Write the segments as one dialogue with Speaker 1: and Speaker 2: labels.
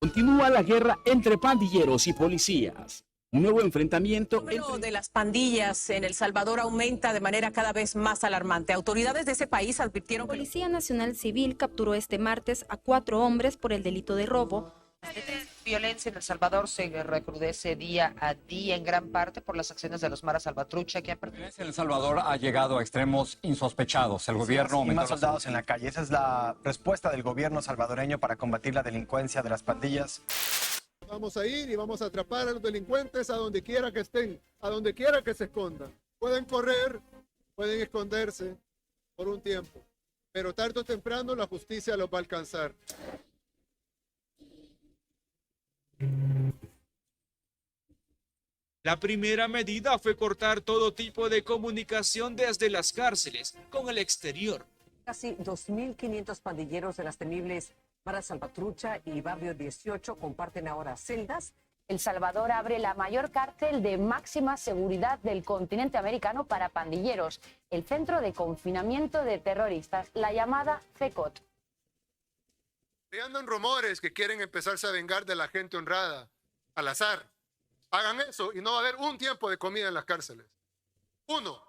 Speaker 1: Continúa la guerra entre pandilleros y policías. Un nuevo enfrentamiento.
Speaker 2: El número de las pandillas en El Salvador aumenta de manera cada vez más alarmante. Autoridades de ese país advirtieron
Speaker 3: que la Policía Nacional Civil capturó este martes a 4 hombres por el delito de robo.
Speaker 4: La violencia en El Salvador se recrudece día a día en gran parte por las acciones de los maras salvatrucha que han
Speaker 5: La violencia en El Salvador ha llegado a extremos insospechados. El gobierno
Speaker 6: y más soldados en la calle. Esa es la respuesta del gobierno salvadoreño para combatir la delincuencia de las pandillas.
Speaker 7: Vamos a ir y vamos a atrapar a los delincuentes a donde quiera que estén, a donde quiera que se escondan. Pueden correr, pueden esconderse por un tiempo, pero tarde o temprano la justicia los va a alcanzar.
Speaker 8: La primera medida fue cortar todo tipo de comunicación desde las cárceles con el exterior.
Speaker 2: Casi 2.500 pandilleros de las temibles maras salvatrucha y Barrio 18 comparten ahora celdas.
Speaker 9: El Salvador abre la mayor cárcel de máxima seguridad del continente americano para pandilleros, el Centro de Confinamiento de Terroristas, la llamada CECOT.
Speaker 7: Y andan rumores que quieren empezarse a vengar de la gente honrada, al azar. Hagan eso y no va a haber un tiempo de comida en las cárceles. Uno.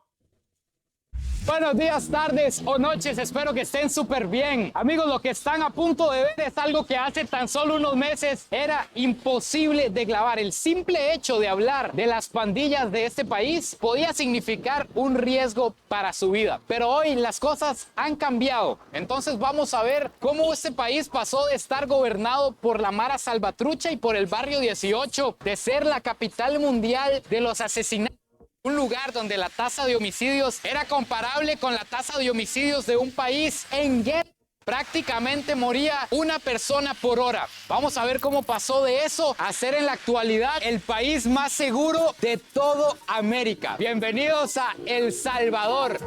Speaker 10: Buenos días, tardes o noches, espero que estén súper bien. Amigos, lo que están a punto de ver es algo que hace tan solo unos meses era imposible de grabar. El simple hecho de hablar de las pandillas de este país podía significar un riesgo para su vida. Pero hoy las cosas han cambiado. Entonces vamos a ver cómo este país pasó de estar gobernado por la Mara Salvatrucha y por el Barrio 18, de ser la capital mundial de los asesinatos. Un lugar donde la tasa de homicidios era comparable con la tasa de homicidios de un país en guerra. Prácticamente moría una persona por hora. Vamos a ver cómo pasó de eso a ser en la actualidad el país más seguro de todo América. Bienvenidos a El Salvador.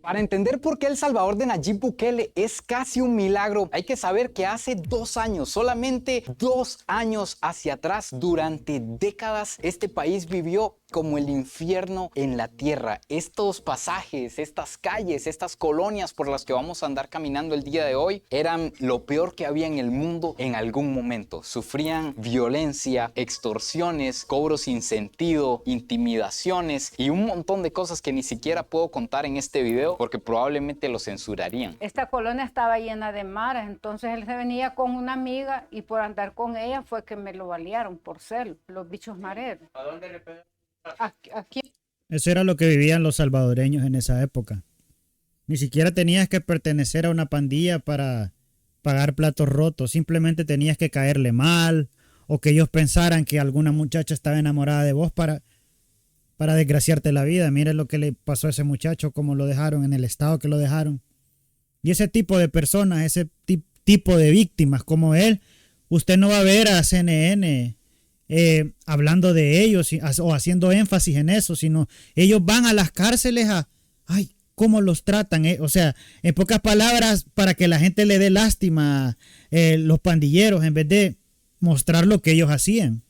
Speaker 10: Para entender por qué El Salvador de Nayib Bukele es casi un milagro, hay que saber que hace 2 años, solamente 2 años hacia atrás, durante décadas, este país vivió como el infierno en la tierra. Estos pasajes, estas calles, estas colonias por las que vamos a andar caminando el día de hoy eran lo peor que había en el mundo en algún momento. Sufrían violencia, extorsiones, cobros sin sentido, intimidaciones y un montón de cosas que ni siquiera puedo contar en este video porque probablemente lo censurarían.
Speaker 11: Esta colonia estaba llena de maras, entonces él se venía con una amiga y por andar con ella fue que me lo balearon por ser los bichos mareros.
Speaker 12: ¿A dónde le pegaron?
Speaker 11: Aquí.
Speaker 13: Eso era lo que vivían los salvadoreños en esa época. Ni siquiera tenías que pertenecer a una pandilla para pagar platos rotos. Simplemente tenías que caerle mal o que ellos pensaran que alguna muchacha estaba enamorada de vos para desgraciarte la vida. Miren lo que le pasó a ese muchacho, cómo lo dejaron, en el estado que lo dejaron. Y ese tipo de personas, ese tipo de víctimas como él, usted no va a ver a CNN hablando de ellos o haciendo énfasis en eso, sino ellos van a las cárceles ay, cómo los tratan, o sea, en pocas palabras, para que la gente le dé lástima los pandilleros en vez de mostrar lo que ellos hacían.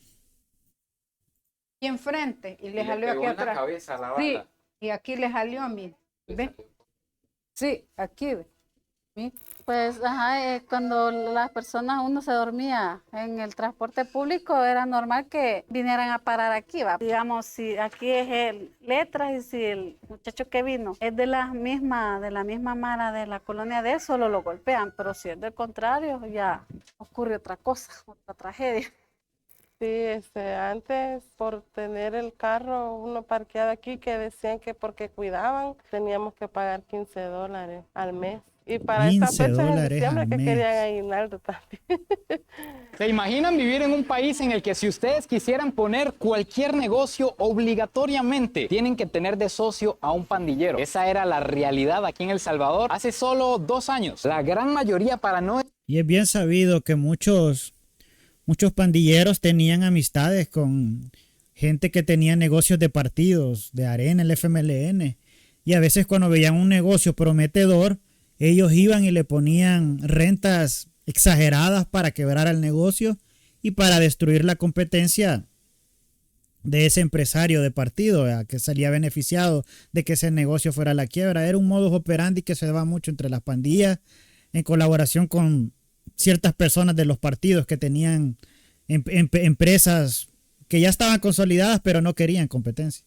Speaker 11: Y enfrente y le salió aquí atrás.
Speaker 12: Cabeza, la
Speaker 11: sí, y aquí le salió a mí. ¿Ve? Sí, aquí ve. ¿Sí?
Speaker 14: Pues cuando las personas, uno se dormía en el transporte público, era normal que vinieran a parar aquí, ¿va? Digamos, si aquí es el Letras y si el muchacho que vino es de la misma mara de la colonia de él, solo lo golpean, pero si es del contrario, ya ocurre otra cosa, otra tragedia.
Speaker 15: Sí, antes por tener el carro uno parqueado aquí que decían que porque cuidaban teníamos que pagar $15 al mes. Y para esta fecha en diciembre que querían aguinaldo también.
Speaker 10: ¿Se imaginan vivir en un país en el que si ustedes quisieran poner cualquier negocio obligatoriamente tienen que tener de socio a un pandillero? Esa era la realidad aquí en El Salvador hace solo 2 años. La gran mayoría para no...
Speaker 13: Y es bien sabido que muchos pandilleros tenían amistades con gente que tenía negocios de partidos, de Arena, el FMLN. Y a veces cuando veían un negocio prometedor, ellos iban y le ponían rentas exageradas para quebrar el negocio y para destruir la competencia de ese empresario de partido, que salía beneficiado de que ese negocio fuera a la quiebra. Era un modus operandi que se daba mucho entre las pandillas en colaboración con ciertas personas de los partidos que tenían empresas que ya estaban consolidadas pero no querían competencia.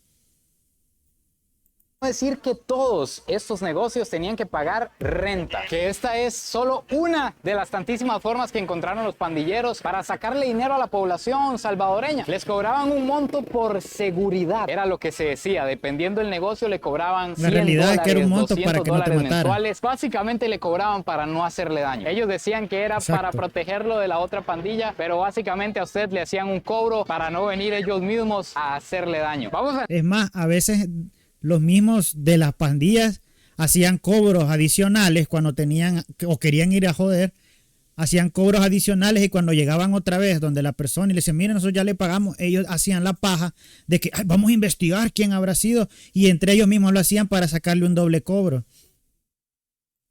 Speaker 10: Decir que todos estos negocios tenían que pagar renta, que esta es solo una de las tantísimas formas que encontraron los pandilleros para sacarle dinero a la población salvadoreña. Les cobraban un monto por seguridad, era lo que se decía, dependiendo del negocio le cobraban $100,
Speaker 13: la realidad es que era un monto para que no te mataran.
Speaker 10: Mensuales. Básicamente le cobraban para no hacerle daño. Ellos decían que era para protegerlo de la otra pandilla, pero básicamente a usted le hacían un cobro para no venir ellos mismos a hacerle daño.
Speaker 13: Es más, a veces los mismos de las pandillas hacían cobros adicionales cuando tenían o querían ir a joder, hacían cobros adicionales y cuando llegaban otra vez donde la persona y le decían, miren, nosotros ya le pagamos, ellos hacían la paja de que vamos a investigar quién habrá sido y entre ellos mismos lo hacían para sacarle un doble cobro.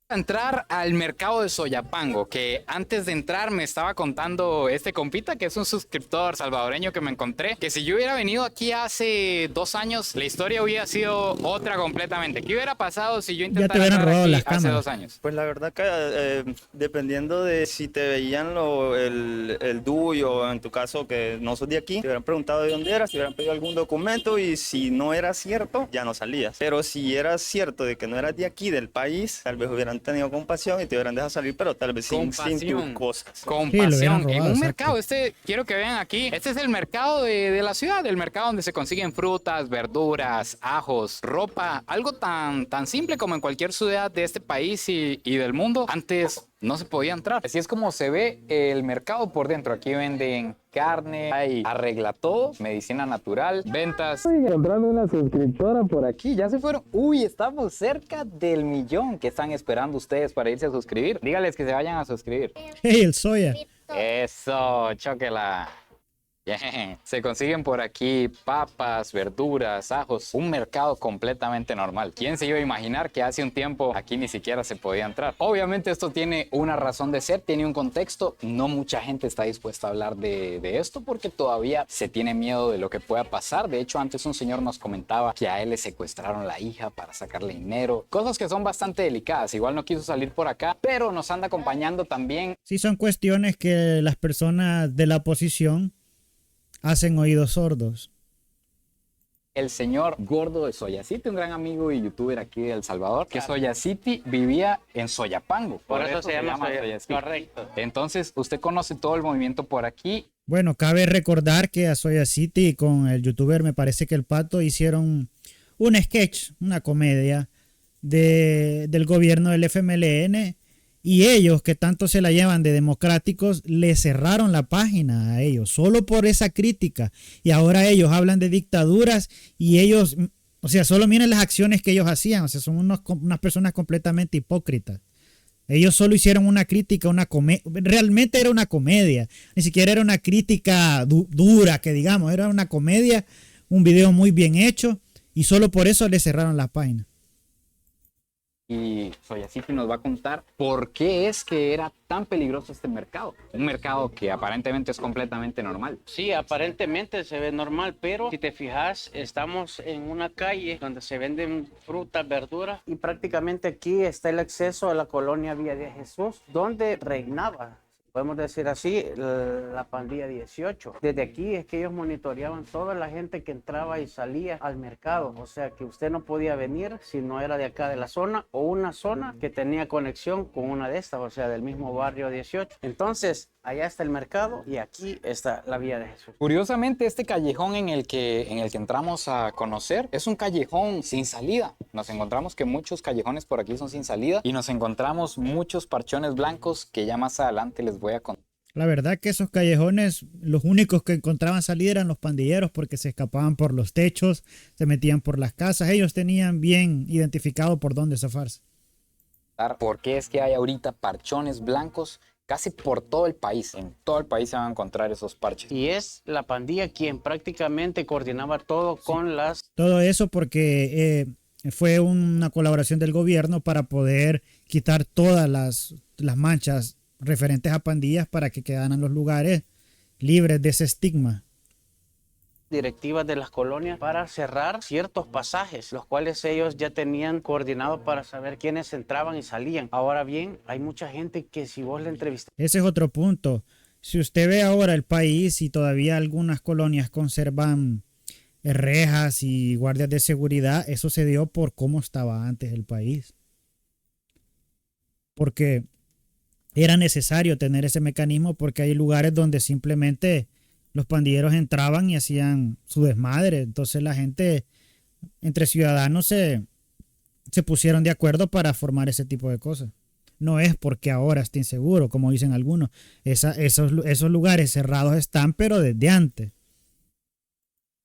Speaker 10: Entrar al mercado de Soyapango, que antes de entrar me estaba contando este compita que es un suscriptor salvadoreño que me encontré, que si yo hubiera venido aquí hace 2 años la historia hubiera sido otra completamente. ¿Qué hubiera pasado si yo intentara entrar aquí hace 2 años?
Speaker 12: Pues la verdad que dependiendo de si te veían el DUI o en tu caso que no sos de aquí, te hubieran preguntado de dónde eras, te hubieran pedido algún documento y si no era cierto ya no salías, pero si era cierto de que no eras de aquí del país, tal vez hubieran tenido compasión y te hubieran dejado salir, pero tal vez sin tus cosas.
Speaker 10: Compasión.
Speaker 12: Sí,
Speaker 10: en un
Speaker 12: exacto.
Speaker 10: mercado, quiero que vean aquí, este es el mercado de la ciudad, el mercado donde se consiguen frutas, verduras, ajos, ropa, algo tan simple como en cualquier ciudad de este país y del mundo. Antes no se podía entrar. Así es como se ve el mercado por dentro. Aquí venden carne, hay arregla todo, medicina natural, ventas. Estoy encontrando una suscriptora por aquí. Ya se fueron. Uy, estamos cerca del 1,000,000 que están esperando ustedes para irse a suscribir. Dígales que se vayan a suscribir.
Speaker 13: Hey, el soya.
Speaker 10: Eso, chóquela. Bien. Se consiguen por aquí papas, verduras, ajos, un mercado completamente normal. ¿Quién se iba a imaginar que hace un tiempo aquí ni siquiera se podía entrar? Obviamente esto tiene una razón de ser, tiene un contexto. No mucha gente está dispuesta a hablar de esto porque todavía se tiene miedo de lo que pueda pasar. De hecho, antes un señor nos comentaba que a él le secuestraron la hija para sacarle dinero. Cosas que son bastante delicadas. Igual no quiso salir por acá, pero nos anda acompañando también.
Speaker 13: Sí, son cuestiones que las personas de la oposición hacen oídos sordos.
Speaker 10: El señor Gordo de Soya City, un gran amigo y youtuber aquí de El Salvador, que Soya City vivía en Soyapango.
Speaker 16: Por eso se llama Soya City. Correcto.
Speaker 10: Entonces, usted conoce todo el movimiento por aquí.
Speaker 13: Bueno, cabe recordar que a Soya City con el youtuber, me parece que el Pato, hicieron un sketch, una comedia del gobierno del FMLN. Y ellos, que tanto se la llevan de democráticos, le cerraron la página a ellos, solo por esa crítica. Y ahora ellos hablan de dictaduras y ellos, o sea, solo miren las acciones que ellos hacían. O sea, son unas personas completamente hipócritas. Ellos solo hicieron una crítica, realmente era una comedia. Ni siquiera era una crítica dura, que digamos, era una comedia, un video muy bien hecho. Y solo por eso le cerraron la página.
Speaker 10: Y Soya City nos va a contar por qué es que era tan peligroso este mercado. Un mercado que aparentemente es completamente normal.
Speaker 16: Sí, aparentemente se ve normal, pero si te fijas, estamos en una calle donde se venden frutas, verduras y prácticamente aquí está el acceso a la colonia Villa de Jesús, donde reinaba, podemos decir así, la pandilla 18. Desde aquí es que ellos monitoreaban toda la gente que entraba y salía al mercado. O sea que usted no podía venir si no era de acá de la zona o una zona que tenía conexión con una de estas, o sea, del mismo barrio 18. Entonces, allá está el mercado y aquí está la Villa de Jesús.
Speaker 10: Curiosamente, este callejón en el que entramos a conocer es un callejón sin salida. Nos encontramos que muchos callejones por aquí son sin salida y nos encontramos muchos parchones blancos que ya más adelante les voy a contar.
Speaker 13: La verdad que esos callejones, los únicos que encontraban salida eran los pandilleros porque se escapaban por los techos, se metían por las casas. Ellos tenían bien identificado por dónde zafarse.
Speaker 10: ¿Por qué es que hay ahorita parchones blancos? Casi por todo el país, en todo el país se van a encontrar esos parches.
Speaker 16: Y es la pandilla quien prácticamente coordinaba todo con las...
Speaker 13: Todo eso porque fue una colaboración del gobierno para poder quitar todas las manchas referentes a pandillas para que quedaran los lugares libres de ese estigma.
Speaker 16: Directivas de las colonias para cerrar ciertos pasajes, los cuales ellos ya tenían coordinado para saber quiénes entraban y salían. Ahora bien, hay mucha gente que si vos le entrevistas...
Speaker 13: Ese es otro punto. Si usted ve ahora el país y todavía algunas colonias conservan rejas y guardias de seguridad, eso se dio por cómo estaba antes el país. Porque era necesario tener ese mecanismo, porque hay lugares donde simplemente los pandilleros entraban y hacían su desmadre. Entonces la gente, entre ciudadanos, se pusieron de acuerdo para formar ese tipo de cosas. No es porque ahora esté inseguro, como dicen algunos. Esos lugares cerrados están, pero desde antes.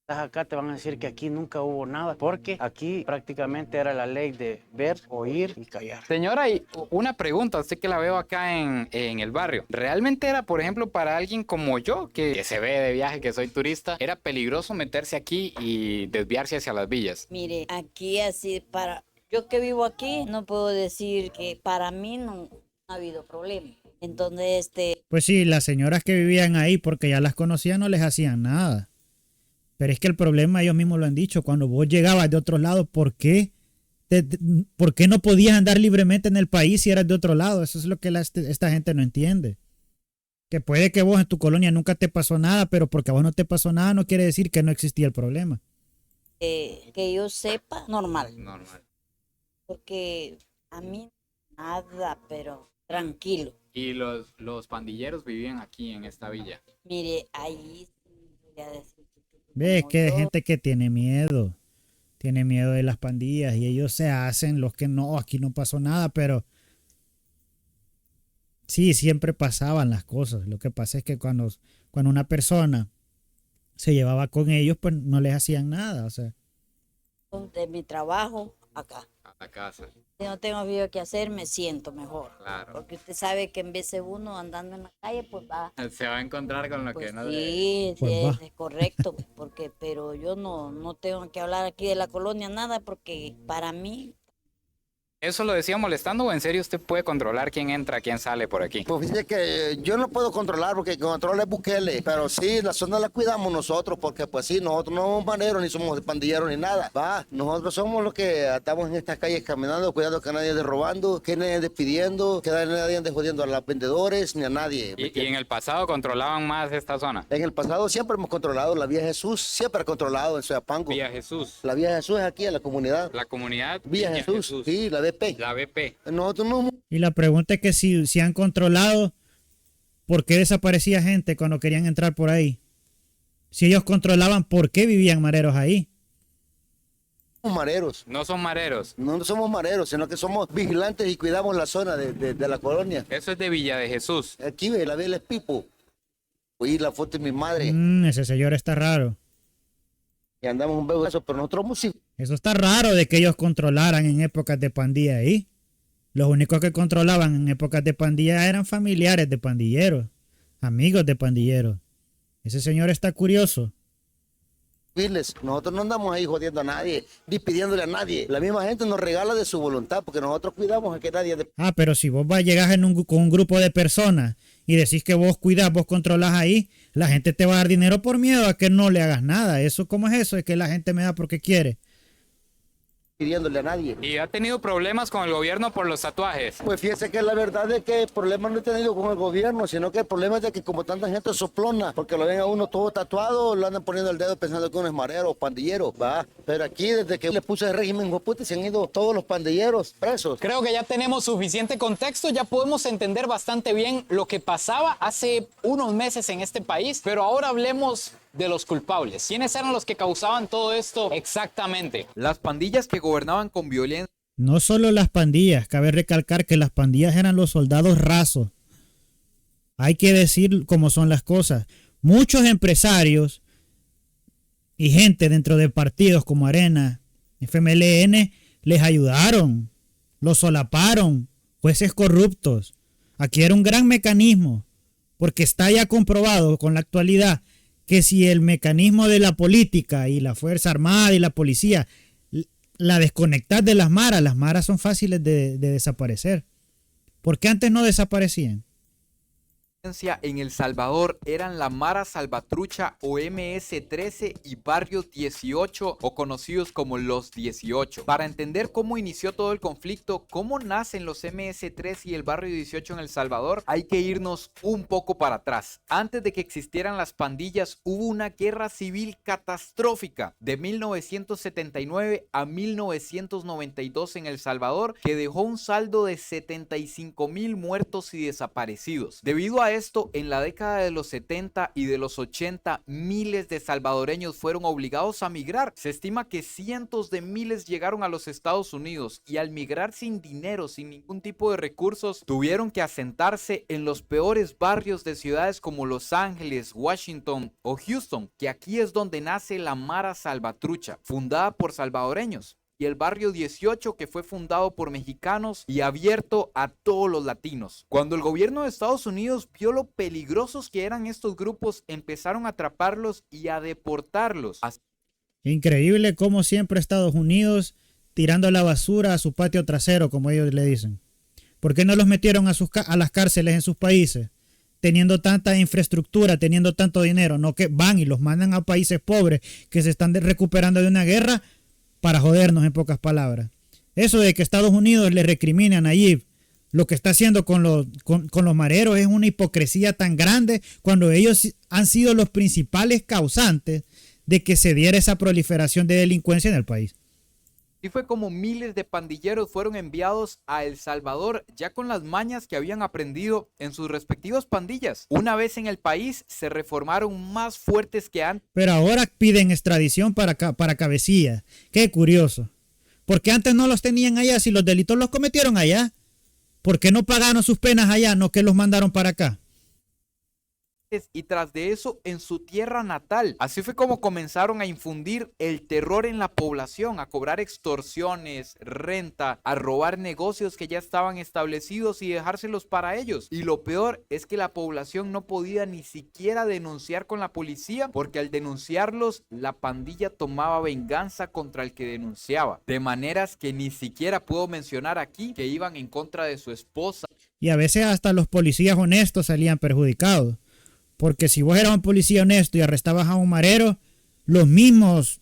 Speaker 16: Acá te van a decir que aquí nunca hubo nada, porque aquí prácticamente era la ley de ver, oír y callar.
Speaker 10: Señora, y una pregunta, usted que la veo acá en el barrio. ¿Realmente era, por ejemplo, para alguien como yo, que se ve de viaje, que soy turista, era peligroso meterse aquí y desviarse hacia las villas?
Speaker 17: Mire, aquí así, yo que vivo aquí, no puedo decir que para mí no ha habido problema. Entonces,
Speaker 13: Pues sí, las señoras que vivían ahí, porque ya las conocían, no les hacían nada. Pero es que el problema, ellos mismos lo han dicho, cuando vos llegabas de otro lado, ¿por qué no podías andar libremente en el país si eras de otro lado? Eso es lo que esta gente no entiende. Que puede que vos en tu colonia nunca te pasó nada, pero porque a vos no te pasó nada no quiere decir que no existía el problema.
Speaker 17: que yo sepa, normal.
Speaker 10: Normal.
Speaker 17: Porque a mí nada, pero tranquilo.
Speaker 10: ¿Y los pandilleros vivían aquí en esta villa?
Speaker 17: Mire, ahí voy a decir.
Speaker 13: Ves que hay gente que tiene miedo de las pandillas y ellos se hacen los que no, aquí no pasó nada, pero sí, siempre pasaban las cosas. Lo que pasa es que cuando una persona se llevaba con ellos, pues no les hacían nada, o sea.
Speaker 17: De mi trabajo acá.
Speaker 10: A la casa.
Speaker 17: Si no tengo video que hacer, me siento mejor.
Speaker 10: Claro.
Speaker 17: Porque usted sabe que en vez de uno andando en la calle, pues va.
Speaker 10: Se va a encontrar con lo que no debe.
Speaker 17: Sí,
Speaker 13: Pues
Speaker 17: es correcto, pero yo no tengo que hablar aquí de la colonia nada, porque para mí.
Speaker 10: ¿Eso lo decía molestando o en serio usted puede controlar quién entra, quién sale por aquí?
Speaker 18: Pues fíjate que yo no puedo controlar porque el que controla es Bukele, pero sí, la zona la cuidamos nosotros porque pues sí, nosotros no somos maneros ni somos pandilleros ni nada, va, nosotros somos los que estamos en estas calles caminando, cuidando que nadie ande robando, que nadie ande pidiendo, que nadie ande jodiendo a los vendedores ni a nadie.
Speaker 10: ¿Y en el pasado controlaban más esta zona?
Speaker 18: En el pasado siempre hemos controlado, la Vía Jesús siempre ha controlado en Soyapango.
Speaker 10: Vía Jesús.
Speaker 18: La Vía Jesús es aquí en la comunidad.
Speaker 10: La comunidad
Speaker 18: Vía Jesús, sí, la BP.
Speaker 10: La BP.
Speaker 18: Nosotros no.
Speaker 13: Y la pregunta es que si han controlado, ¿por qué desaparecía gente cuando querían entrar por ahí? Si ellos controlaban, ¿por qué vivían mareros ahí?
Speaker 18: Somos mareros.
Speaker 10: No son mareros.
Speaker 18: No somos mareros, sino que somos vigilantes y cuidamos la zona de la colonia.
Speaker 10: Eso es de Villa de Jesús.
Speaker 18: Aquí ve, la Vía es Pipo. Oí la foto de mi madre.
Speaker 13: Ese señor está raro.
Speaker 18: Y andamos un beso de eso, pero nosotros músicos.
Speaker 13: Eso está raro de que ellos controlaran en épocas de pandilla ahí. Los únicos que controlaban en épocas de pandilla eran familiares de pandilleros, amigos de pandilleros. Ese señor está curioso.
Speaker 18: Nosotros no andamos ahí jodiendo a nadie, ni pidiéndole a nadie. La misma gente nos regala de su voluntad porque nosotros cuidamos a que nadie...
Speaker 13: Pero si vos llegas con un grupo de personas y decís que vos cuidás, vos controlás ahí, la gente te va a dar dinero por miedo a que no le hagas nada. ¿Eso cómo es eso? Es que la gente me da porque quiere.
Speaker 18: Pidiéndole a nadie.
Speaker 10: ¿Y ha tenido problemas con el gobierno por los tatuajes?
Speaker 18: Pues fíjese que la verdad es que el problema no he tenido con el gobierno, sino que el problema es de que como tanta gente soplona, porque lo ven a uno todo tatuado, lo andan poniendo el dedo pensando que uno es marero o pandillero, va. Pero aquí desde que le puse el régimen, puta, se han ido todos los pandilleros presos.
Speaker 10: Creo que ya tenemos suficiente contexto, ya podemos entender bastante bien lo que pasaba hace unos meses en este país, pero ahora hablemos de los culpables. ¿Quiénes eran los que causaban todo esto exactamente?
Speaker 19: Las pandillas que gobernaban con violencia.
Speaker 13: No solo las pandillas, cabe recalcar que las pandillas eran los soldados rasos. Hay que decir cómo son las cosas. Muchos empresarios y gente dentro de partidos como Arena, FMLN, les ayudaron, los solaparon, jueces corruptos. Aquí era un gran mecanismo, porque está ya comprobado con la actualidad que si el mecanismo de la política y la Fuerza Armada y la policía la desconectás de las maras son fáciles de desaparecer. ¿Por qué antes no desaparecían?
Speaker 19: En El Salvador eran la Mara Salvatrucha o MS-13 y Barrio 18 o conocidos como los 18. Para entender cómo inició todo el conflicto, cómo nacen los MS-13 y el Barrio 18 en El Salvador, hay que irnos un poco para atrás. Antes de que existieran las pandillas, hubo una guerra civil catastrófica de 1979 a 1992 en El Salvador que dejó un saldo de 75,000 muertos y desaparecidos. Debido a esto, en la década de los 70 y de los 80, miles de salvadoreños fueron obligados a migrar. Se estima que cientos de miles llegaron a los Estados Unidos y al migrar sin dinero, sin ningún tipo de recursos, tuvieron que asentarse en los peores barrios de ciudades como Los Ángeles, Washington o Houston, que aquí es donde nace la Mara Salvatrucha, fundada por salvadoreños, y el Barrio 18, que fue fundado por mexicanos y abierto a todos los latinos. Cuando el gobierno de Estados Unidos vio lo peligrosos que eran estos grupos, empezaron a atraparlos y a deportarlos.
Speaker 13: Increíble cómo siempre Estados Unidos tirando la basura a su patio trasero, como ellos le dicen. ¿Por qué no los metieron a las cárceles en sus países? Teniendo tanta infraestructura, teniendo tanto dinero, no que van y los mandan a países pobres que se están recuperando de una guerra para jodernos, en pocas palabras. Eso de que Estados Unidos le recrimine a Nayib lo que está haciendo con los mareros es una hipocresía tan grande cuando ellos han sido los principales causantes de que se diera esa proliferación de delincuencia en el país.
Speaker 19: Y fue como miles de pandilleros fueron enviados a El Salvador ya con las mañas que habían aprendido en sus respectivas pandillas. Una vez en el país se reformaron más fuertes que antes.
Speaker 13: Pero ahora piden extradición para cabecillas. Qué curioso. Porque antes no los tenían allá, si los delitos los cometieron allá. ¿Por qué no pagaron sus penas allá, no que los mandaron para acá?
Speaker 19: Y tras de eso en su tierra natal. Así fue como comenzaron a infundir el terror en la población, a cobrar extorsiones, renta, a robar negocios que ya estaban establecidos y dejárselos para ellos. Y lo peor es que la población no podía ni siquiera denunciar con la policía, porque al denunciarlos la pandilla tomaba venganza contra el que denunciaba, de maneras que ni siquiera puedo mencionar aquí que iban en contra de su esposa.
Speaker 13: Y a veces hasta los policías honestos salían perjudicados. Porque si vos eras un policía honesto y arrestabas a un marero, los mismos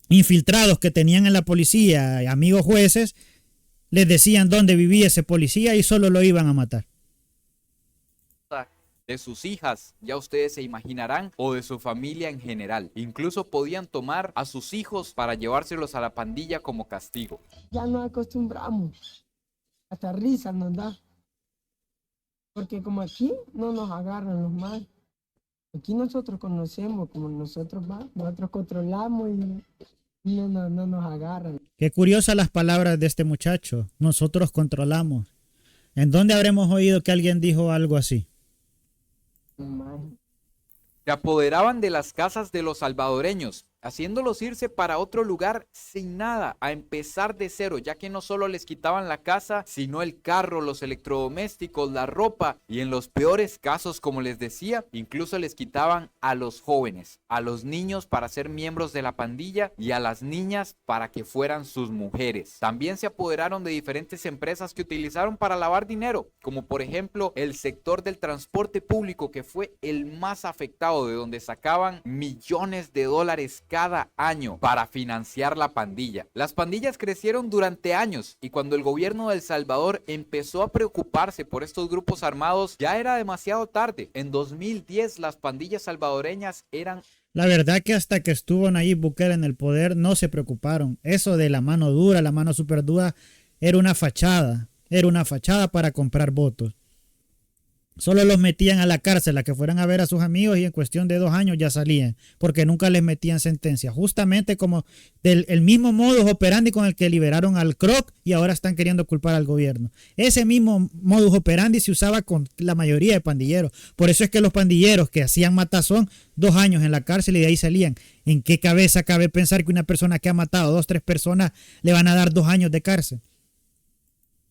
Speaker 13: infiltrados que tenían en la policía, amigos jueces, les decían dónde vivía ese policía y solo lo iban a matar.
Speaker 19: De sus hijas, ya ustedes se imaginarán, o de su familia en general. Incluso podían tomar a sus hijos para llevárselos a la pandilla como castigo.
Speaker 20: Ya nos acostumbramos, hasta risa nos da. Porque como aquí no nos agarran los malos. Aquí nosotros conocemos, como nosotros controlamos y no nos agarran.
Speaker 13: Qué curiosas las palabras de este muchacho. Nosotros controlamos. ¿En dónde habremos oído que alguien dijo algo así?
Speaker 19: Se apoderaban de las casas de los salvadoreños, haciéndolos irse para otro lugar sin nada, a empezar de cero, ya que no solo les quitaban la casa, sino el carro, los electrodomésticos, la ropa, y en los peores casos, como les decía, incluso les quitaban a los jóvenes, a los niños para ser miembros de la pandilla y a las niñas para que fueran sus mujeres. También se apoderaron de diferentes empresas que utilizaron para lavar dinero, como por ejemplo el sector del transporte público, que fue el más afectado, de donde sacaban millones de dólares cada año para financiar la pandilla. Las pandillas crecieron durante años y cuando el gobierno de El Salvador empezó a preocuparse por estos grupos armados, ya era demasiado tarde. En 2010 las pandillas salvadoreñas eran...
Speaker 13: La verdad que hasta que estuvo Nayib Bukele en el poder no se preocuparon. Eso de la mano dura, la mano súper dura, era una fachada para comprar votos. Solo los metían a la cárcel, a que fueran a ver a sus amigos y en cuestión de 2 años ya salían, porque nunca les metían sentencia. Justamente como el mismo modus operandi con el que liberaron al Croc y ahora están queriendo culpar al gobierno. Ese mismo modus operandi se usaba con la mayoría de pandilleros. Por eso es que los pandilleros que hacían matazón, 2 años en la cárcel y de ahí salían. ¿En qué cabeza cabe pensar que una persona que ha matado 2 o 3 personas le van a dar 2 años de cárcel?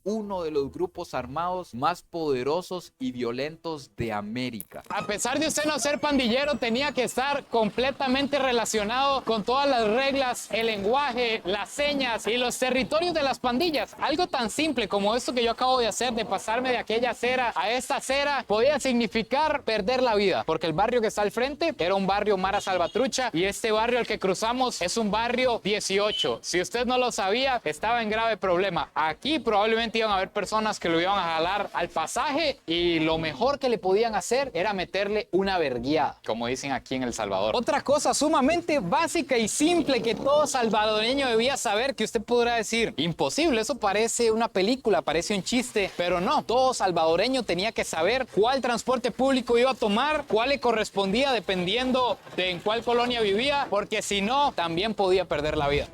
Speaker 19: uno de los grupos armados más poderosos y violentos de América.
Speaker 10: A pesar de usted no ser pandillero, tenía que estar completamente relacionado con todas las reglas, el lenguaje, las señas y los territorios de las pandillas. Algo tan simple como esto que yo acabo de hacer, de pasarme de aquella acera a esta acera, podía significar perder la vida, porque el barrio que está al frente era un barrio Mara Salvatrucha y este barrio al que cruzamos es un barrio 18. Si usted no lo sabía, estaba en grave problema. Aquí probablemente iban a haber personas que lo iban a jalar al pasaje y lo mejor que le podían hacer era meterle una verguiada, como dicen aquí en El Salvador. Otra cosa sumamente básica y simple que todo salvadoreño debía saber, que usted podrá decir, imposible, eso parece una película, parece un chiste, pero no, todo salvadoreño tenía que saber cuál transporte público iba a tomar, cuál le correspondía dependiendo de en cuál colonia vivía, porque si no, también podía perder la vida.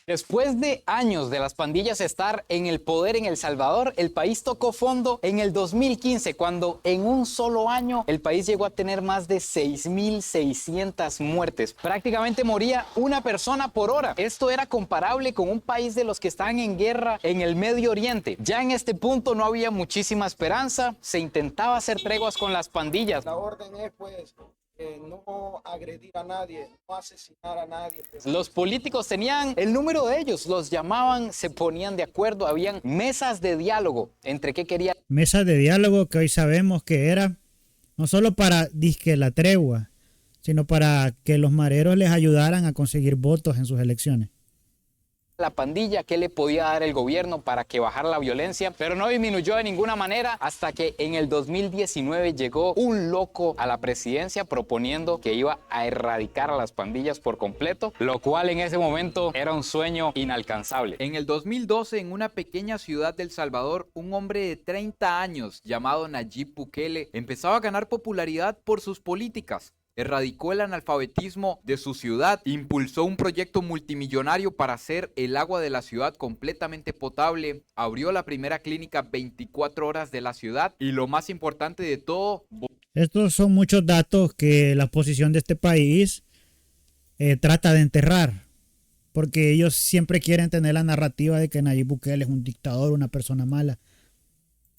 Speaker 10: Después de años de las pandillas estar en el poder en El Salvador, el país tocó fondo en el 2015, cuando en un solo año el país llegó a tener más de 6.600 muertes. Prácticamente moría una persona por hora. Esto era comparable con un país de los que estaban en guerra en el Medio Oriente. Ya en este punto no había muchísima esperanza, se intentaba hacer treguas con las pandillas.
Speaker 21: La orden es pues no agredir a nadie, no asesinar a nadie.
Speaker 10: Los políticos tenían el número de ellos, los llamaban, se ponían de acuerdo, habían mesas de diálogo entre qué querían.
Speaker 13: Mesas de diálogo que hoy sabemos que era no solo para disque la tregua, sino para que los mareros les ayudaran a conseguir votos en sus elecciones.
Speaker 10: La pandilla, qué le podía dar el gobierno para que bajara la violencia, pero no disminuyó de ninguna manera hasta que en el 2019 llegó un loco a la presidencia proponiendo que iba a erradicar a las pandillas por completo, lo cual en ese momento era un sueño inalcanzable.
Speaker 19: En el 2012, en una pequeña ciudad de El Salvador, un hombre de 30 años llamado Nayib Bukele empezaba a ganar popularidad por sus políticas. Erradicó el analfabetismo de su ciudad, impulsó un proyecto multimillonario para hacer el agua de la ciudad completamente potable, abrió la primera clínica 24 horas de la ciudad y lo más importante de todo...
Speaker 13: Estos son muchos datos que la oposición de este país trata de enterrar, porque ellos siempre quieren tener la narrativa de que Nayib Bukele es un dictador, una persona mala.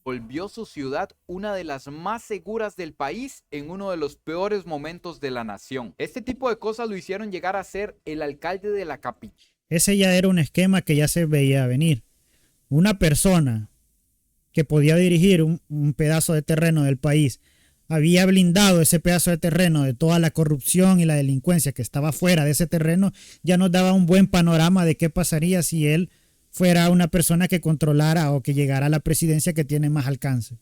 Speaker 19: Volvió su ciudad una de las más seguras del país en uno de los peores momentos de la nación. Este tipo de cosas lo hicieron llegar a ser el alcalde de la capital.
Speaker 13: Ese ya era un esquema que ya se veía venir. Una persona que podía dirigir un pedazo de terreno del país había blindado ese pedazo de terreno de toda la corrupción y la delincuencia que estaba fuera de ese terreno. Ya nos daba un buen panorama de qué pasaría si él fuera una persona que controlara o que llegara a la presidencia que tiene más alcance.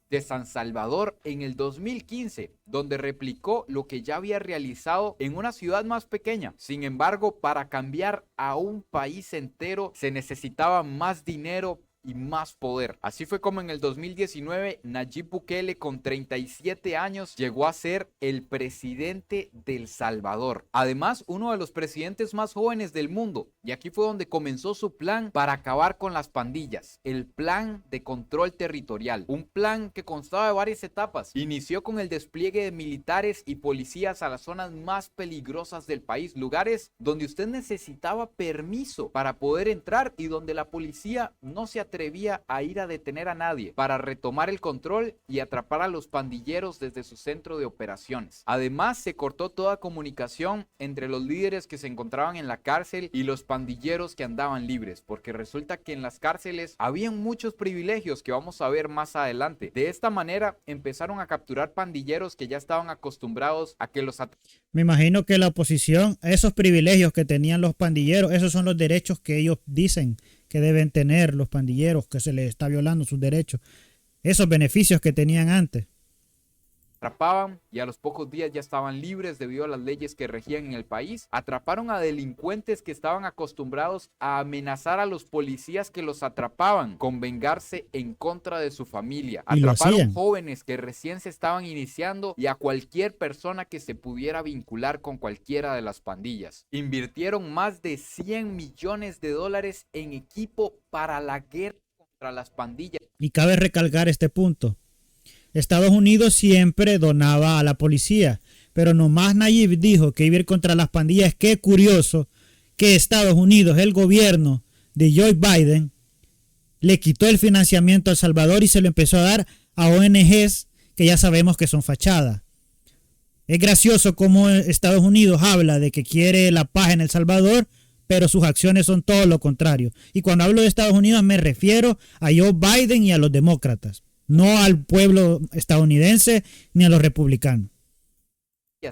Speaker 19: De San Salvador en el 2015, donde replicó lo que ya había realizado en una ciudad más pequeña. Sin embargo, para cambiar a un país entero se necesitaba más dinero y más poder. Así fue como en el 2019 Nayib Bukele, con 37 años, llegó a ser el presidente de El Salvador. Además, uno de los presidentes más jóvenes del mundo. Y aquí fue donde comenzó su plan para acabar con las pandillas. El plan de control territorial. Un plan que constaba de varias etapas. Inició con el despliegue de militares y policías a las zonas más peligrosas del país. Lugares donde usted necesitaba permiso para poder entrar y donde la policía no se atrevía a ir a detener a nadie, para retomar el control y atrapar a los pandilleros desde su centro de operaciones. Además, se cortó toda comunicación entre los líderes que se encontraban en la cárcel y los pandilleros que andaban libres, porque resulta que en las cárceles habían muchos privilegios que vamos a ver más adelante. De esta manera empezaron a capturar pandilleros que ya estaban acostumbrados a que los...
Speaker 13: Me imagino que la oposición, esos privilegios que tenían los pandilleros, esos son los derechos que ellos dicen que deben tener los pandilleros, que se les está violando sus derechos, esos beneficios que tenían antes.
Speaker 19: Atrapaban y a los pocos días ya estaban libres debido a las leyes que regían en el país. Atraparon a delincuentes que estaban acostumbrados a amenazar a los policías que los atrapaban con vengarse en contra de su familia. Atraparon jóvenes que recién se estaban iniciando y a cualquier persona que se pudiera vincular con cualquiera de las pandillas. Invirtieron más de $100 millones en equipo para la guerra contra las pandillas.
Speaker 13: Y cabe recalcar este punto. Estados Unidos siempre donaba a la policía, pero nomás Nayib dijo que iba a ir contra las pandillas. Qué curioso que Estados Unidos, el gobierno de Joe Biden, le quitó el financiamiento a El Salvador y se lo empezó a dar a ONGs que ya sabemos que son fachadas. Es gracioso cómo Estados Unidos habla de que quiere la paz en El Salvador, pero sus acciones son todo lo contrario. Y cuando hablo de Estados Unidos me refiero a Joe Biden y a los demócratas, no al pueblo estadounidense ni a los republicanos.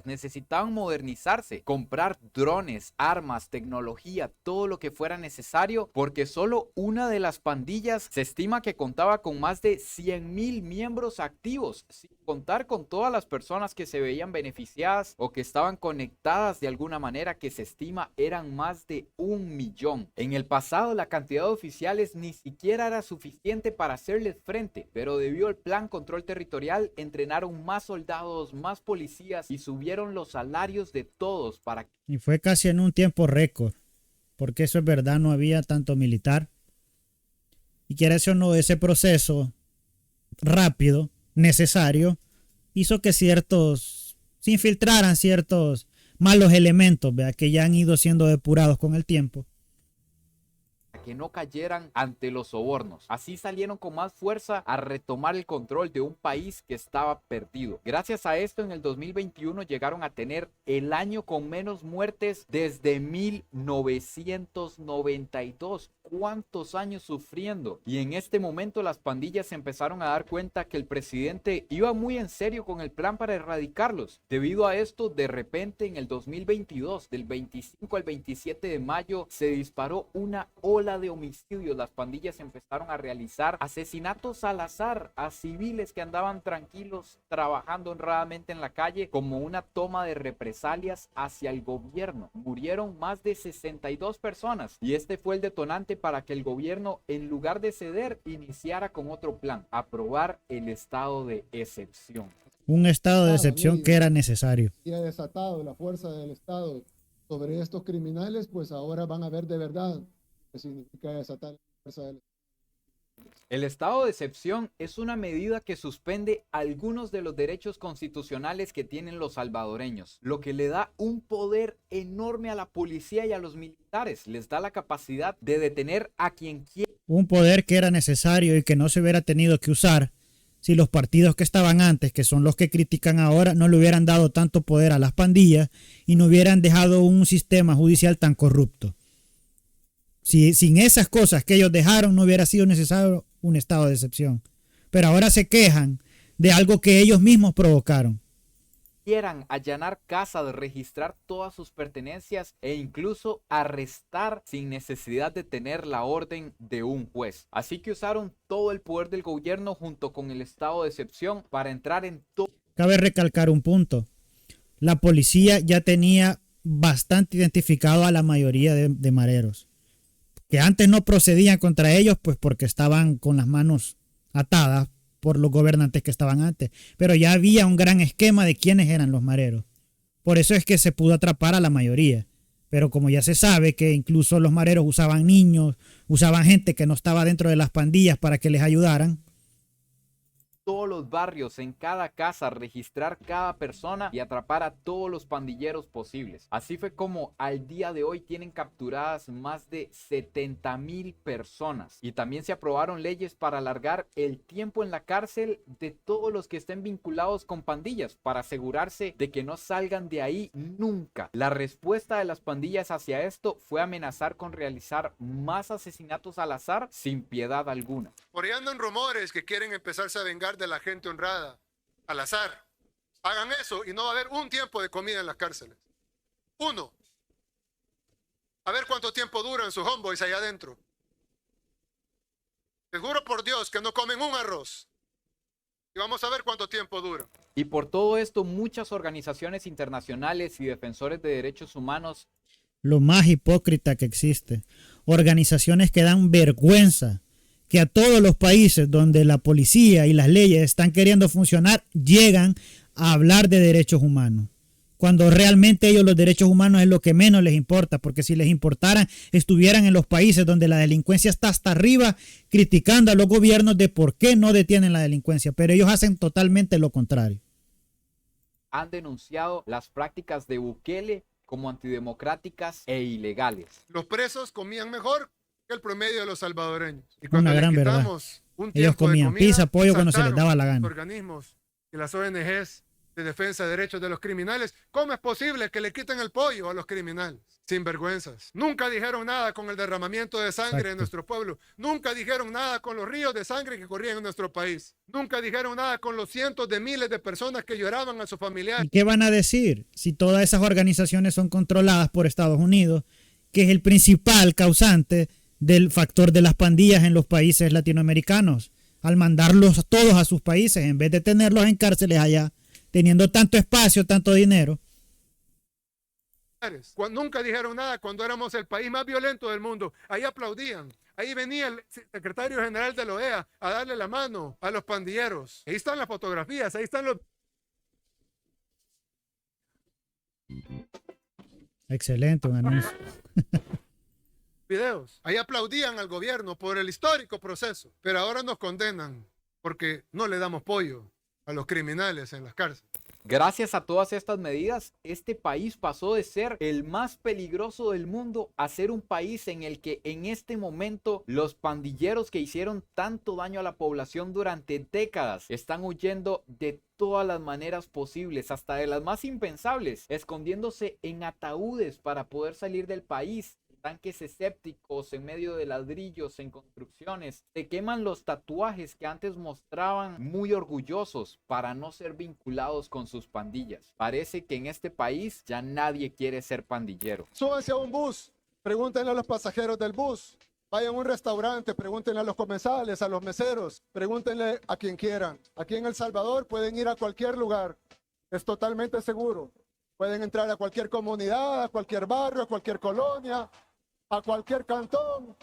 Speaker 19: Necesitaban modernizarse, comprar drones, armas, tecnología, todo lo que fuera necesario, porque solo una de las pandillas se estima que contaba con más de 100,000 miembros activos, sin contar con todas las personas que se veían beneficiadas o que estaban conectadas de alguna manera, que se estima eran más de 1,000,000. En el pasado la cantidad de oficiales ni siquiera era suficiente para hacerles frente, pero debido al Plan Control Territorial entrenaron más soldados, más policías y subieron los salarios de todos para...
Speaker 13: Y fue casi en un tiempo récord, porque eso es verdad, no había tanto militar. Y quiera o no, ese proceso rápido, necesario, hizo que se infiltraran ciertos malos elementos, ¿vea? Que ya han ido siendo depurados con el tiempo,
Speaker 19: que no cayeran ante los sobornos. Así salieron con más fuerza a retomar el control de un país que estaba perdido. Gracias a esto, en el 2021 llegaron a tener el año con menos muertes desde 1992. ¿Cuántos años sufriendo? Y en este momento las pandillas se empezaron a dar cuenta que el presidente iba muy en serio con el plan para erradicarlos. Debido a esto, de repente en el 2022, del 25 al 27 de mayo, se disparó una ola de homicidios. Las pandillas empezaron a realizar asesinatos al azar a civiles que andaban tranquilos trabajando honradamente en la calle, como una toma de represalias hacia el gobierno. Murieron más de 62 personas y este fue el detonante para que el gobierno, en lugar de ceder, iniciara con otro plan: aprobar el estado de excepción.
Speaker 13: Un estado de excepción que era necesario.
Speaker 7: Y ha desatado la fuerza del Estado sobre estos criminales, pues ahora van a ver de verdad qué significa desatar la fuerza del Estado.
Speaker 19: El estado de excepción es una medida que suspende algunos de los derechos constitucionales que tienen los salvadoreños, lo que le da un poder enorme a la policía y a los militares. Les da la capacidad de detener a quien quiera.
Speaker 13: Un poder que era necesario y que no se hubiera tenido que usar si los partidos que estaban antes, que son los que critican ahora, no le hubieran dado tanto poder a las pandillas y no hubieran dejado un sistema judicial tan corrupto. Si sin esas cosas que ellos dejaron, no hubiera sido necesario un estado de excepción. Pero ahora se quejan de algo que ellos mismos provocaron.
Speaker 19: Quieran allanar casas, registrar todas sus pertenencias e incluso arrestar sin necesidad de tener la orden de un juez. Así que usaron todo el poder del gobierno junto con el estado de excepción para entrar en todo.
Speaker 13: Cabe recalcar un punto. La policía ya tenía bastante identificado a la mayoría de mareros, que antes no procedían contra ellos, pues porque estaban con las manos atadas por los gobernantes que estaban antes, pero ya había un gran esquema de quiénes eran los mareros. Por eso es que se pudo atrapar a la mayoría. Pero como ya se sabe que incluso los mareros usaban niños, usaban gente que no estaba dentro de las pandillas para que les ayudaran.
Speaker 19: Todos los barrios, en cada casa, registrar cada persona y atrapar a todos los pandilleros posibles. Así fue como al día de hoy tienen capturadas más de 70,000 personas. Y también se aprobaron leyes para alargar el tiempo en la cárcel de todos los que estén vinculados con pandillas, para asegurarse de que no salgan de ahí nunca. La respuesta de las pandillas hacia esto fue amenazar con realizar más asesinatos al azar sin piedad alguna.
Speaker 7: Por ahí andan rumores que quieren empezarse a vengar de la gente honrada, al azar. Hagan eso y no va a haber un tiempo de comida en las cárceles. Uno. A ver cuánto tiempo duran sus homeboys allá adentro. Les juro por Dios que no comen un arroz. Y vamos a ver cuánto tiempo dura.
Speaker 19: Y por todo esto, muchas organizaciones internacionales y defensores de derechos humanos.
Speaker 13: Lo más hipócrita que existe. Organizaciones que dan vergüenza. Que a todos los países donde la policía y las leyes están queriendo funcionar, llegan a hablar de derechos humanos. cuando realmente ellos los derechos humanos es lo que menos les importa, porque si les importaran, estuvieran en los países donde la delincuencia está hasta arriba, criticando a los gobiernos de por qué no detienen la delincuencia, pero ellos hacen totalmente lo contrario.
Speaker 19: Han denunciado las prácticas de Bukele como antidemocráticas e ilegales.
Speaker 7: Los presos comían mejor que el promedio de los salvadoreños. Y
Speaker 13: Una gran verdad. Ellos comían pizza, pollo cuando se les daba la gana.
Speaker 7: Los organismos y las ONGs de defensa de derechos de los criminales, ¿cómo es posible que le quiten el pollo a los criminales? Sinvergüenzas. Nunca dijeron nada con el derramamiento de sangre en nuestro pueblo. Nunca dijeron nada con los ríos de sangre que corrían en nuestro país. Nunca dijeron nada con los cientos de miles de personas que lloraban a sus familiares.
Speaker 13: ¿Y qué van a decir si todas esas organizaciones son controladas por Estados Unidos, que es el principal causante del factor de las pandillas en los países latinoamericanos, al mandarlos todos a sus países en vez de tenerlos en cárceles allá, teniendo tanto espacio, tanto dinero?
Speaker 7: Nunca dijeron nada cuando éramos el país más violento del mundo. Ahí aplaudían. Ahí venía el secretario general de la OEA a darle la mano a los pandilleros. Ahí están las fotografías, ahí están los...
Speaker 13: Excelente, un anuncio.
Speaker 7: videos. Ahí aplaudían al gobierno por el histórico proceso, pero ahora nos condenan porque no le damos pollo a los criminales en las cárceles.
Speaker 19: Gracias a todas estas medidas, este país pasó de ser el más peligroso del mundo a ser un país en el que en este momento los pandilleros que hicieron tanto daño a la población durante décadas están huyendo de todas las maneras posibles, hasta de las más impensables, escondiéndose en ataúdes para poder salir del país. Tanques escépticos en medio de ladrillos en construcciones, se queman los tatuajes que antes mostraban muy orgullosos para no ser vinculados con sus pandillas. Parece que en este país ya nadie quiere ser pandillero.
Speaker 7: Súbanse a un bus, pregúntenle a los pasajeros del bus, vayan a un restaurante, pregúntenle a los comensales, a los meseros, pregúntenle a quien quieran. Aquí en El Salvador pueden ir a cualquier lugar, es totalmente seguro. Pueden entrar a cualquier comunidad, a cualquier barrio, a cualquier colonia, a cualquier cantón,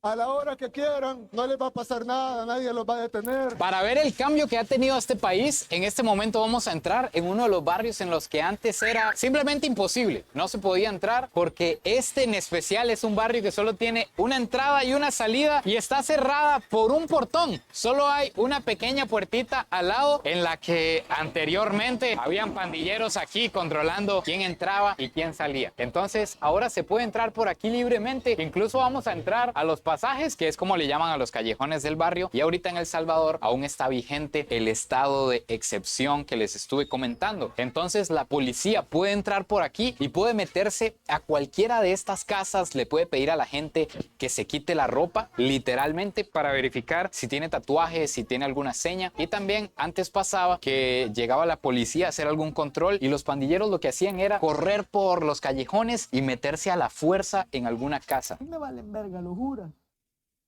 Speaker 7: a la hora que quieran, no les va a pasar nada, nadie los va a detener.
Speaker 10: Para ver el cambio que ha tenido este país, en este momento vamos a entrar en uno de los barrios en los que antes era simplemente imposible, no se podía entrar, porque este en especial es un barrio que solo tiene una entrada y una salida y está cerrada por un portón. Solo hay una pequeña puertita al lado en la que anteriormente habían pandilleros aquí controlando quién entraba y quién salía. Entonces ahora se puede entrar por aquí libremente, incluso vamos a entrar a los pasajes, que es como le llaman a los callejones del barrio, y ahorita en El Salvador aún está vigente el estado de excepción que les estuve comentando. Entonces la policía puede entrar por aquí y puede meterse a cualquiera de estas casas, le puede pedir a la gente que se quite la ropa, literalmente, para verificar si tiene tatuajes, si tiene alguna seña. Y también antes pasaba que llegaba la policía a hacer algún control y los pandilleros lo que hacían era correr por los callejones y meterse a la fuerza en alguna casa.
Speaker 1: Me valen verga, lo juro.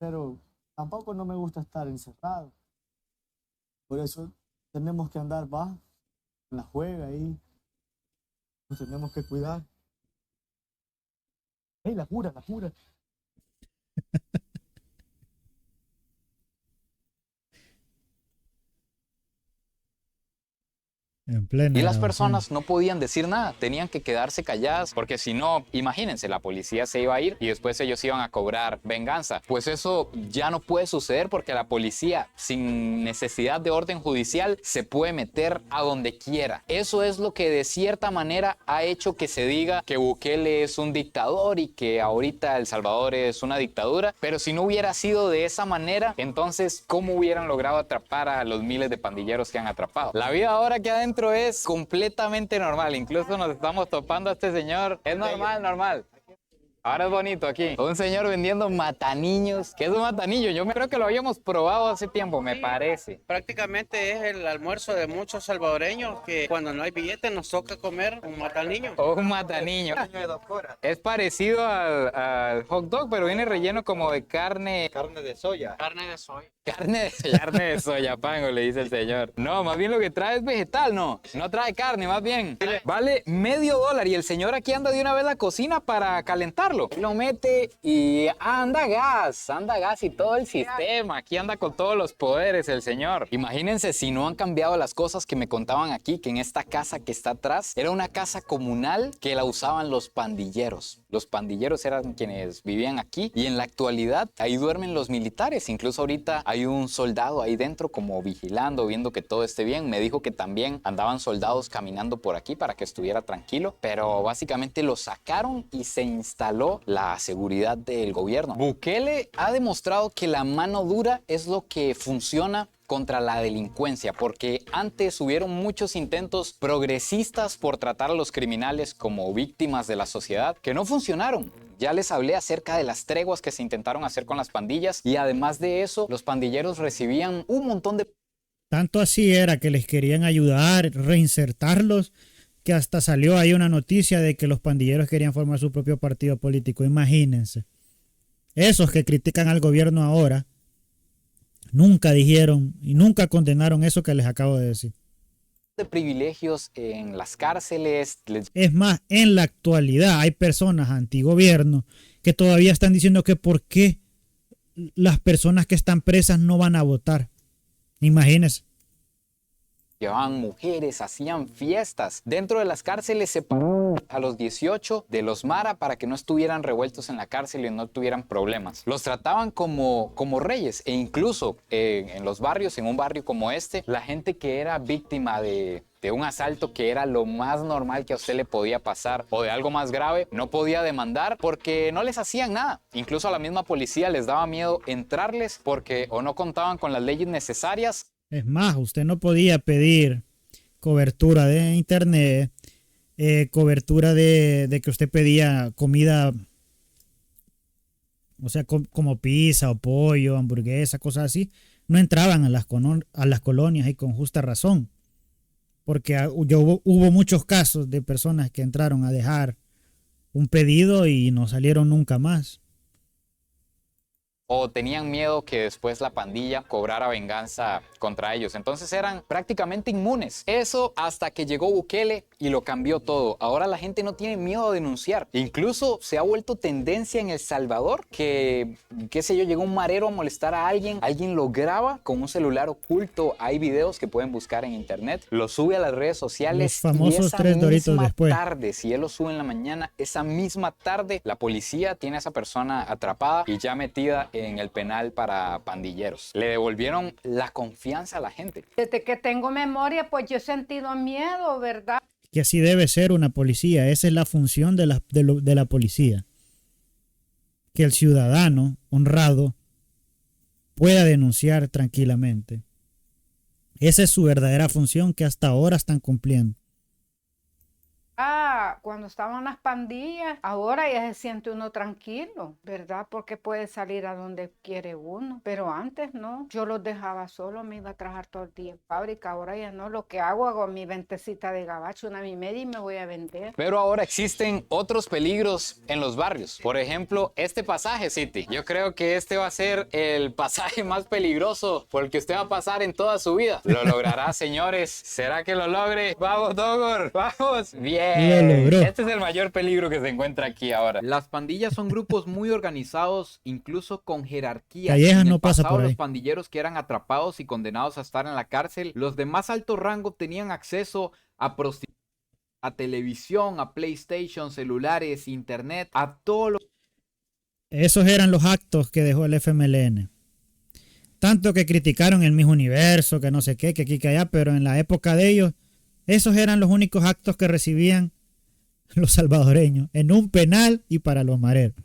Speaker 1: Pero tampoco no me gusta estar encerrado. Por eso tenemos que andar bajo, en la juega ahí. Nos tenemos que cuidar. ¡Ey, la jura, la jura!
Speaker 10: Y las personas no podían decir nada, tenían que quedarse calladas, porque si no, imagínense, la policía se iba a ir y después ellos iban a cobrar venganza. Pues eso ya no puede suceder porque la policía, sin necesidad de orden judicial, se puede meter a donde quiera. Eso es lo que de cierta manera ha hecho que se diga que Bukele es un dictador y que ahorita El Salvador es una dictadura. Pero si no hubiera sido de esa manera, entonces, ¿cómo hubieran logrado atrapar a los miles de pandilleros que han atrapado? La vida ahora que adentro es completamente normal, incluso nos estamos topando a este señor, es normal. Ahora es bonito aquí. Un señor vendiendo mataniños. ¿Qué es un mataniño? Yo creo que lo habíamos probado hace tiempo, me parece.
Speaker 16: Prácticamente es el almuerzo de muchos salvadoreños que cuando no hay billete nos toca comer un mataniño.
Speaker 10: Un mataniño. Es parecido al hot dog, pero viene relleno como de carne.
Speaker 16: Carne de soya. Carne de soya.
Speaker 10: Carne de soyapango, le dice el señor. No, más bien lo que trae es vegetal, no trae carne, más bien. Vale $0.50 y el señor aquí anda de una vez a la cocina para calentarlo. Lo mete y anda gas y todo el sistema. Aquí anda con todos los poderes el señor. Imagínense si no han cambiado las cosas que me contaban aquí, que en esta casa que está atrás era una casa comunal que la usaban los pandilleros. Los pandilleros eran quienes vivían aquí y en la actualidad ahí duermen los militares. Incluso ahorita hay un soldado ahí dentro como vigilando, viendo que todo esté bien. Me dijo que también andaban soldados caminando por aquí para que estuviera tranquilo, pero básicamente lo sacaron y se instaló la seguridad del gobierno. Bukele ha demostrado que la mano dura es lo que funciona contra la delincuencia, porque antes hubieron muchos intentos progresistas por tratar a los criminales como víctimas de la sociedad que no funcionaron. Ya les hablé acerca de las treguas que se intentaron hacer con las pandillas y además de eso, los pandilleros recibían un montón de...
Speaker 13: Tanto así era que les querían ayudar, reinsertarlos, que hasta salió ahí una noticia de que los pandilleros querían formar su propio partido político. Imagínense. Esos que critican al gobierno ahora nunca dijeron y nunca condenaron eso que les acabo de decir.
Speaker 10: De privilegios en las cárceles.
Speaker 13: Es más, en la actualidad hay personas antigobierno que todavía están diciendo que por qué las personas que están presas no van a votar. Imagínense.
Speaker 10: Llevaban mujeres, hacían fiestas. Dentro de las cárceles separaban a los 18 de los Mara para que no estuvieran revueltos en la cárcel y no tuvieran problemas. Los trataban como reyes e incluso en los barrios, en un barrio como este, la gente que era víctima de un asalto que era lo más normal que a usted le podía pasar o de algo más grave, no podía demandar porque no les hacían nada. Incluso a la misma policía les daba miedo entrarles porque o no contaban con las leyes necesarias.
Speaker 13: Es más, usted no podía pedir cobertura de internet, cobertura de que usted pedía comida, o sea, como pizza o pollo, hamburguesa, cosas así. No entraban a las colonias y con justa razón. Porque hubo muchos casos de personas que entraron a dejar un pedido y no salieron nunca más.
Speaker 10: O tenían miedo que después la pandilla cobrara venganza contra ellos. Entonces eran prácticamente inmunes. Eso hasta que llegó Bukele y lo cambió todo. Ahora la gente no tiene miedo a denunciar. Incluso se ha vuelto tendencia en El Salvador que, qué sé yo, llegó un marero a molestar a alguien. Alguien lo graba con un celular oculto. Hay videos que pueden buscar en internet. Lo sube a las redes sociales.
Speaker 13: Los famosos
Speaker 10: y esa
Speaker 13: 3 Doritos
Speaker 10: misma
Speaker 13: después.
Speaker 10: tarde, si él lo sube en la mañana, esa misma tarde la policía tiene a esa persona atrapada y ya metida en el penal para pandilleros. Le devolvieron la confianza a la gente.
Speaker 11: Desde que tengo memoria, pues yo he sentido miedo, ¿verdad?
Speaker 13: Que así debe ser una policía. Esa es la función de la policía. Que el ciudadano honrado pueda denunciar tranquilamente. Esa es su verdadera función que hasta ahora están cumpliendo.
Speaker 11: Cuando estaban las pandillas, ahora ya se siente uno tranquilo, ¿verdad? Porque puede salir a donde quiere uno. Pero antes no, yo los dejaba solos, me iba a trabajar todo el día en fábrica. Ahora ya no, lo que hago mi ventecita de gabacho, una mi media y me voy a vender.
Speaker 10: Pero ahora existen otros peligros en los barrios. Por ejemplo, este pasaje, City. Yo creo que este va a ser el pasaje más peligroso por el que usted va a pasar en toda su vida. ¿Lo logrará, señores? ¿Será que lo logre? ¡Vamos, Dogor! ¡Vamos! ¡Bien! Este es el mayor peligro que se encuentra aquí ahora.
Speaker 19: Las pandillas son grupos muy organizados, incluso con jerarquía.
Speaker 13: Callejas
Speaker 19: En el
Speaker 13: no pasa
Speaker 19: pasado,
Speaker 13: por ahí.
Speaker 19: los pandilleros que eran atrapados y condenados a estar en la cárcel, los de más alto rango tenían acceso a prostitución, a televisión, a PlayStation, celulares, internet, a todo lo...
Speaker 13: Esos eran los actos que dejó el FMLN. Tanto que criticaron el Miss Universo, que no sé qué, que aquí, que allá, pero en la época de ellos, esos eran los únicos actos que recibían los salvadoreños en un penal y para los mareros.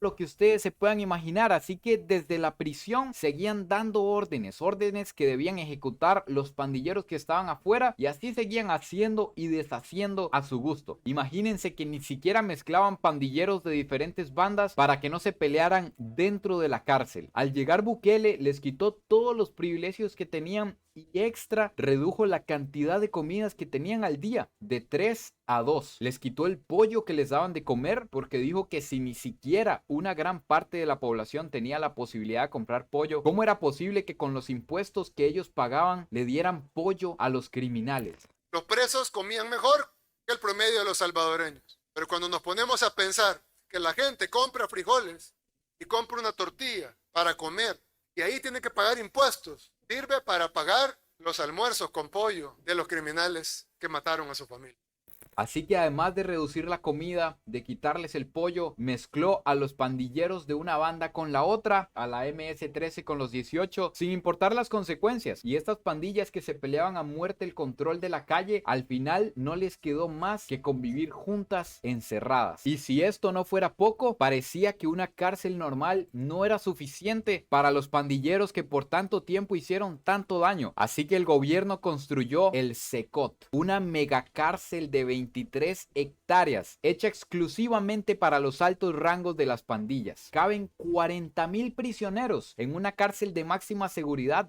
Speaker 19: Lo que ustedes se puedan imaginar, así que desde la prisión seguían dando órdenes que debían ejecutar los pandilleros que estaban afuera y así seguían haciendo y deshaciendo a su gusto. Imagínense que ni siquiera mezclaban pandilleros de diferentes bandas para que no se pelearan dentro de la cárcel. Al llegar Bukele les quitó todos los privilegios que tenían y extra redujo la cantidad de comidas que tenían al día de 3 a 2. Les quitó el pollo que les daban de comer porque dijo que si ni siquiera una gran parte de la población tenía la posibilidad de comprar pollo, ¿cómo era posible que con los impuestos que ellos pagaban le dieran pollo a los criminales?
Speaker 7: Los presos comían mejor que el promedio de los salvadoreños. Pero cuando nos ponemos a pensar que la gente compra frijoles y compra una tortilla para comer y ahí tiene que pagar impuestos, sirve para pagar los almuerzos con pollo de los criminales que mataron a su familia.
Speaker 19: Así que además de reducir la comida, de quitarles el pollo, mezcló a los pandilleros de una banda con la otra, a la MS-13 con los 18, sin importar las consecuencias. Y estas pandillas que se peleaban a muerte el control de la calle, al final no les quedó más que convivir juntas encerradas. Y si esto no fuera poco, parecía que una cárcel normal no era suficiente para los pandilleros que por tanto tiempo hicieron tanto daño. Así que el gobierno construyó el Secot, una megacárcel de 23 hectáreas, hecha exclusivamente para los altos rangos de las pandillas. Caben 40,000 prisioneros en una cárcel de máxima seguridad.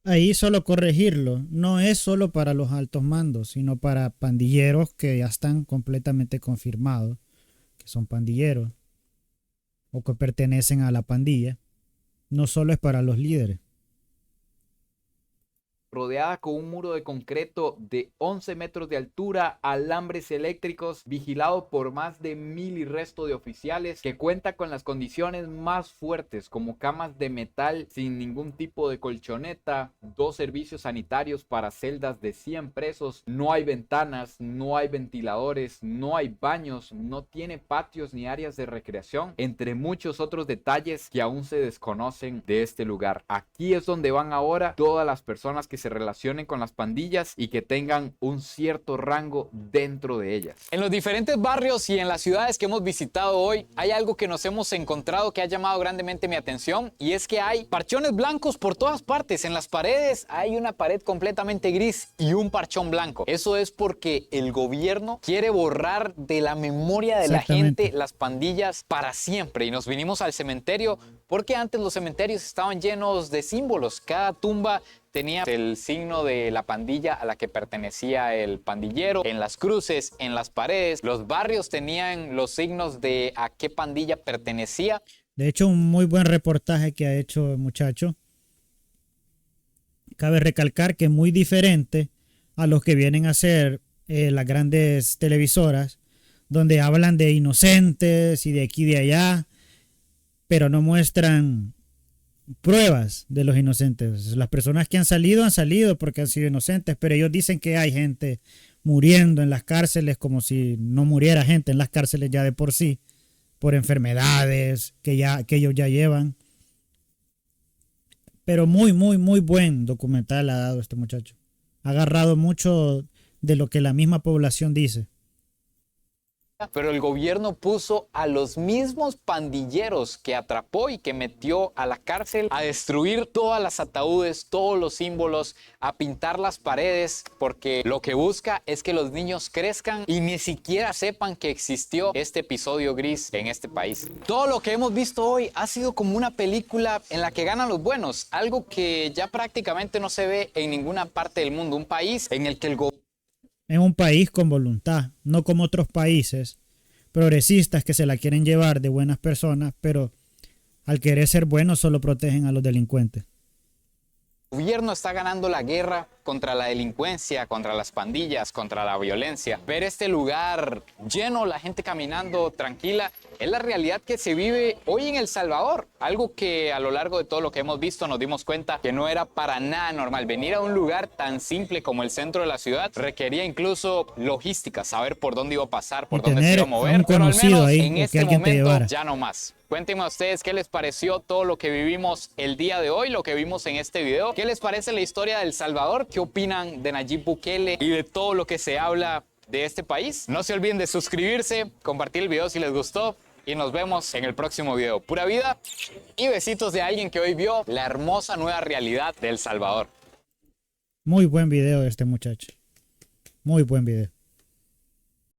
Speaker 13: Ahí solo corregirlo, no es solo para los altos mandos, sino para pandilleros que ya están completamente confirmados, que son pandilleros o que pertenecen a la pandilla. No solo es para los líderes.
Speaker 19: Rodeada con un muro de concreto de 11 metros de altura, alambres eléctricos, vigilado por más de 1,000 y resto de oficiales, que cuenta con las condiciones más fuertes como camas de metal sin ningún tipo de colchoneta, 2 servicios sanitarios para celdas de 100 presos, no hay ventanas, no hay ventiladores, no hay baños, no tiene patios ni áreas de recreación, entre muchos otros detalles que aún se desconocen de este lugar. Aquí es donde van ahora todas las personas que se relacionen con las pandillas y que tengan un cierto rango dentro de ellas.
Speaker 10: En los diferentes barrios y en las ciudades que hemos visitado hoy, hay algo que nos hemos encontrado que ha llamado grandemente mi atención, y es que hay parchones blancos por todas partes. En las paredes hay una pared completamente gris y un parchón blanco. Eso es porque el gobierno quiere borrar de la memoria de la gente las pandillas para siempre. Y nos vinimos al cementerio porque antes los cementerios estaban llenos de símbolos. Cada tumba tenía el signo de la pandilla a la que pertenecía el pandillero. En las cruces, en las paredes, los barrios tenían los signos de a qué pandilla pertenecía.
Speaker 13: De hecho, un muy buen reportaje que ha hecho el muchacho. Cabe recalcar que es muy diferente a los que vienen a hacer las grandes televisoras, donde hablan de inocentes y de aquí y de allá, pero no muestran pruebas de los inocentes. Las personas que han salido porque han sido inocentes, pero ellos dicen que hay gente muriendo en las cárceles como si no muriera gente en las cárceles ya de por sí, por enfermedades que ellos ya llevan. Pero muy buen documental ha dado este muchacho. Ha agarrado mucho de lo que la misma población dice.
Speaker 10: Pero el gobierno puso a los mismos pandilleros que atrapó y que metió a la cárcel a destruir todas las ataúdes, todos los símbolos, a pintar las paredes, porque lo que busca es que los niños crezcan y ni siquiera sepan que existió este episodio gris en este país. Todo lo que hemos visto hoy ha sido como una película en la que ganan los buenos, algo que ya prácticamente no se ve en ninguna parte del mundo. Un país en el que el gobierno...
Speaker 13: Es un país con voluntad, no como otros países progresistas que se la quieren llevar de buenas personas, pero al querer ser buenos solo protegen a los delincuentes.
Speaker 10: El gobierno está ganando la guerra contra la delincuencia, contra las pandillas, contra la violencia. Ver este lugar lleno, la gente caminando tranquila, es la realidad que se vive hoy en El Salvador. Algo que a lo largo de todo lo que hemos visto nos dimos cuenta que no era para nada normal. Venir a un lugar tan simple como el centro de la ciudad requería incluso logística, saber por dónde iba a pasar, por dónde se iba a mover. Pero al menos ahí, en este momento ya no más. Cuéntenme a ustedes qué les pareció todo lo que vivimos el día de hoy, lo que vimos en este video. ¿Qué les parece la historia de El Salvador? ¿Qué opinan de Nayib Bukele y de todo lo que se habla de este país? No se olviden de suscribirse, compartir el video si les gustó y nos vemos en el próximo video. Pura vida y besitos de alguien que hoy vio la hermosa nueva realidad de El Salvador.
Speaker 13: Muy buen video de este muchacho. Muy buen video.